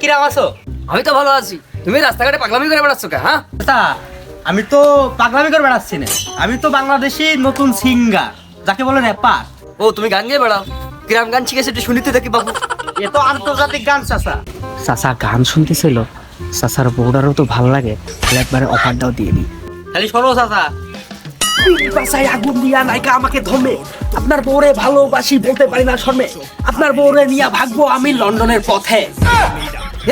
কিরাম আছো? আমি তো ভালো আছি। তুমি রাস্তাঘাটে পাগলামি করে বেড়াচ্ছ কে? হ্যাঁ, চাচা, আমি তো পাগলামি করে বেড়াচ্ছি না, আমি তো বাংলাদেশি নতুন সিঙ্গার, যাকে বলে র্যাপার। ও তুমি গান গিয়ে বেড়াও? কিরাম গান শিখেছে একটু শুনিতে দেখি বাবু। এ তো আন্তর্জাতিক গান চাচা। চাচা গান শুনতেছিল, চাচার বউডারও তো ভালো লাগে, একবারে অফারটাও দিয়ে দিই। খালি শোনো চাচা, বাসায় আগুন দিয়া নায়িকা আমাকে ধর্মে, আপনার বউরে ভালোবাসি বলতে পারি না শর্মে, আপনার বউরে নিয়ে ভাগবো আমি লন্ডনের পথে।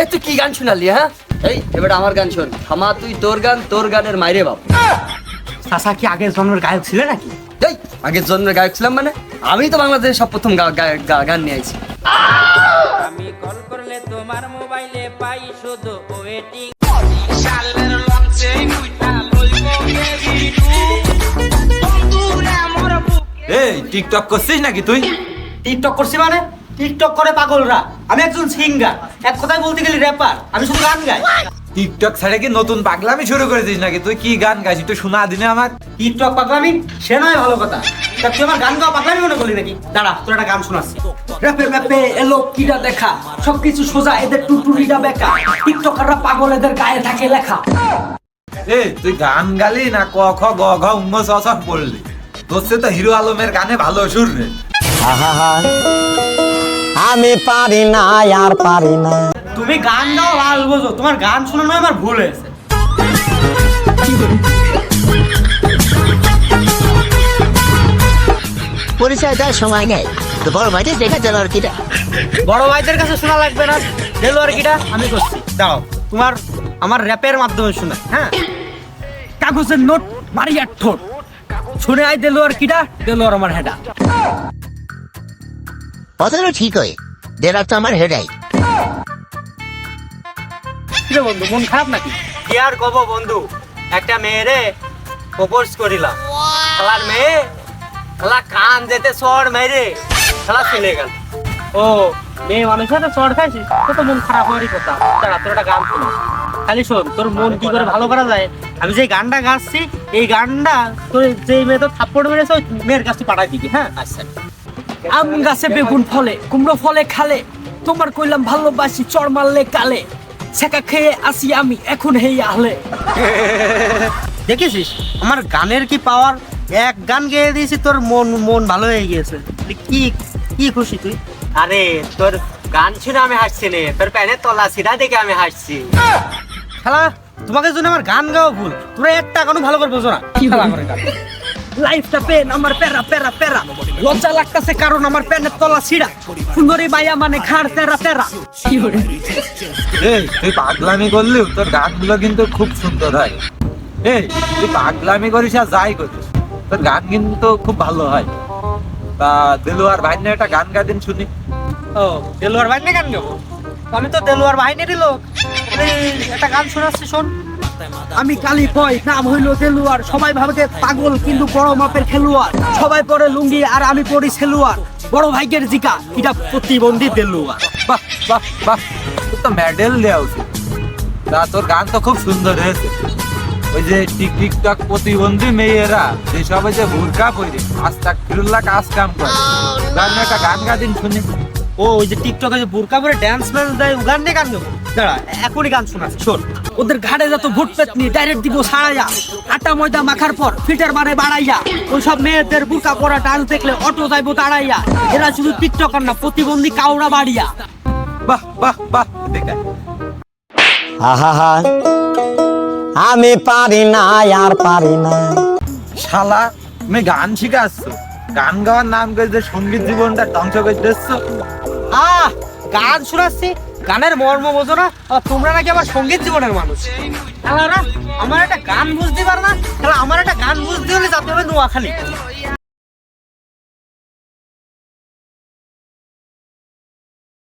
এ তুই কি গান শুনালি? হ্যাঁ, এই এবার আমার গান শোন। থামা তুই তোর গান, তোর গানের মাইরে বাপ। চাচা কি আগের জন্মের গায়ক ছিলে নাকি? এই আগের জন্মের গায়ক ছিলাম মানে? আমি তো বাংলাদেশের সব প্রথম গান নিয়ে আইছি। আমি কল করলে তোমার মোবাইলে পাই শুধু ওয়েটিং। এই টিকটক করছিস নাকি তুই? টিকটক করছি মানে? টিকটক করে পাগলরা, আমি একজন সিঙ্গার, এক কথায় বলতে গেলে র্যাপার, আমি শুধু গান গাই। টিকটক ছেড়ে কি নতুন পাগলামি শুরু করেছিস নাকি? তুই কি গান গাইছিস একটু শোনা দিনে আমার। টিকটক পাগলামি সে নয় ভালো কথা, তা তুই আমার গান গাওয়া পাগলামি মনে করলি নাকি? দাঁড়া, তোর একটা গান শোনাচ্ছি। র্যাপে ম্যাপে এলো কিরা দেখা, সবকিছু সোজা এদের টুটুরিটা বেকা, টিকটকাররা পাগল এদের গায়ে থাকে লেখা। এই তুই গান গালি না ক খ গ ঘ উঙ্গ চ ছ পড়লি? তোর সে তো হিরো আলমের গানে ভালো সুর রে। আমি পারি না আর পারি না। তুমি গান গাও লাল বোঝো, তোমার গান শোনানো আমার ভুল হয়েছে। পরিচয় দেওয়ার সময় নেই তো, বড় ভাইদের দেখা গেল আর কিটা। বড় ভাইদের কাছে শোনা লাগবে না, দেলোয়ার কিটা আমি করছি। দাও তোমার আমার র্যাপের মাধ্যমে শোনা। হ্যাঁ, কাগজের নোট মারিয়ার ঠোঁট, শুনে আই দেলোয়ার কিটা, দেলোয়ার আমার হেডা। কথাটা ঠিক হয়, দেড় তো আমার হেডাই। কিরে বন্ধু, মন খারাপ নাকি? কি আর কব বন্ধু, একটা মেয়েরে প্রপোজ করিলাম, খেলার মেয়ে খেলা কান যেতে চড় মেরে খেলা চলে গেল। ও মেয়ে মানুষের চড় খাইছিস, তো মন খারাপ হওয়ারই কথা। দাঁড়া, তোর একটা গান শোনা। খালি শোন, তোর মন কি করে ভালো করা যায়। আমি যে গানটা গাচ্ছি, এই গানটা তোর যে মেয়ে তো থাপ্পড় মেরেছে ওই মেয়ের কাছে পাঠাই দিবি। হ্যাঁ আচ্ছা। আম গাছে বেগুন ফলে, কুমড়ো ফলে খালে, তোমার কইলাম ভালোবাসি চড় মারলে কালে, ছেকা খেয়ে আসি আমি এখন হেই আহলে। দেখেছিস আমার গানের কি পাওয়ার? এক গান গেয়ে দিয়েছি, তোর মন মন ভালো হয়ে গিয়েছে। কি কি খুশি তুই? আরে তোর গান শুনে আমি হাসছি নে, তোর প্যানের তলা সিধা দেখে আমি হাসছি। শালা তোমাকে জন্য আমার গান গাওয়া ভুল, তোরা একটা গানও ভালো করে বোঝো না। শালা করে গান। লাইফটা পেন আমার প্যারা প্যারা প্যারা, লজ্জা লাগতাছে কারণ আমার প্যানের তলা ছিড়া, সুন্দরী মাইয়া মানে ঘাড় তেরা তেরা। এই তুই পাগলামি করলিও তোর গানগুলো কিন্তু খুব সুন্দর হয়। এই তুই পাগলামি করিস আর যাই করিস, তোর গান কিন্তু খুব ভালো হয়। তা দেলোয়ার ভাই একটা গান গাদিন শুনি। ও দেলোয়ার বাহিনী গান গাবো? আমি তো দেলোয়ার বাহিনীরই লোক। একটা গান শোনাচ্ছি, শোন। আমি কালি কয় নাম হইল দেলুয়ার, সবাই ভাবে পাগল কিন্তু বড় মাপের খেলোয়াড়, সবাই পরে লুঙ্গি আর আমি পরি সেলুয়ার, বড় ভাইগের জিকা এটা প্রতিবন্ধী দেলুয়ার। বাহ বাহ বাহ, তোর তো মেডেল দেওয়া উচিত। তা তোর গান তো খুব সুন্দর হয়েছে। ওই যে টিকটক প্রতিবন্ধী মেয়েরা যেসব যে বোরকা পরে আস্তাক ফিরুল্লাহ কাজ কাম করে, গান একটা গান গাদিন শুনি। ও ওই যে টিকটকে যে বোরকা পরে ড্যান্স ম্যান্স দেয়, ও গান নিয়ে গান গাবো? দাঁড়া, এখনই গান শোনাচ্ছি, শোন। ওদের ঘাড়ে যত ভুট পেতনি ডাইরেক্ট দিব সারাইয়া, আটা ময়দা মাখার পর ফিটার মানে বাড়াইয়া, ওই সব মেয়েদের বুরকা পরা ডান্স দেখলে অটো যাইবো তাড়াইয়া, এরা শুধু টিকটকার না প্রতিবন্ধী কাউরা বাড়িয়া। বাহ বাহ বাহ, দেখা আহা আমি পারি না আর পারি না। শালা তুমি গান শিখাচ্ছ, গান গাওয়ার নাম করে যে সঙ্গীত জীবনটা ধ্বংস করে দিচ্ছ। গান শোনাচ্ছি, গানের মর্ম বোঝো না? আর তোমরা নাকি আবার সঙ্গীত জীবনের মানুষ। শালারা আমার একটা গান বুঝতে পারে না, তাহলে আমার একটা গান বুঝতে হলে যাতে হবে নোয়াখালী।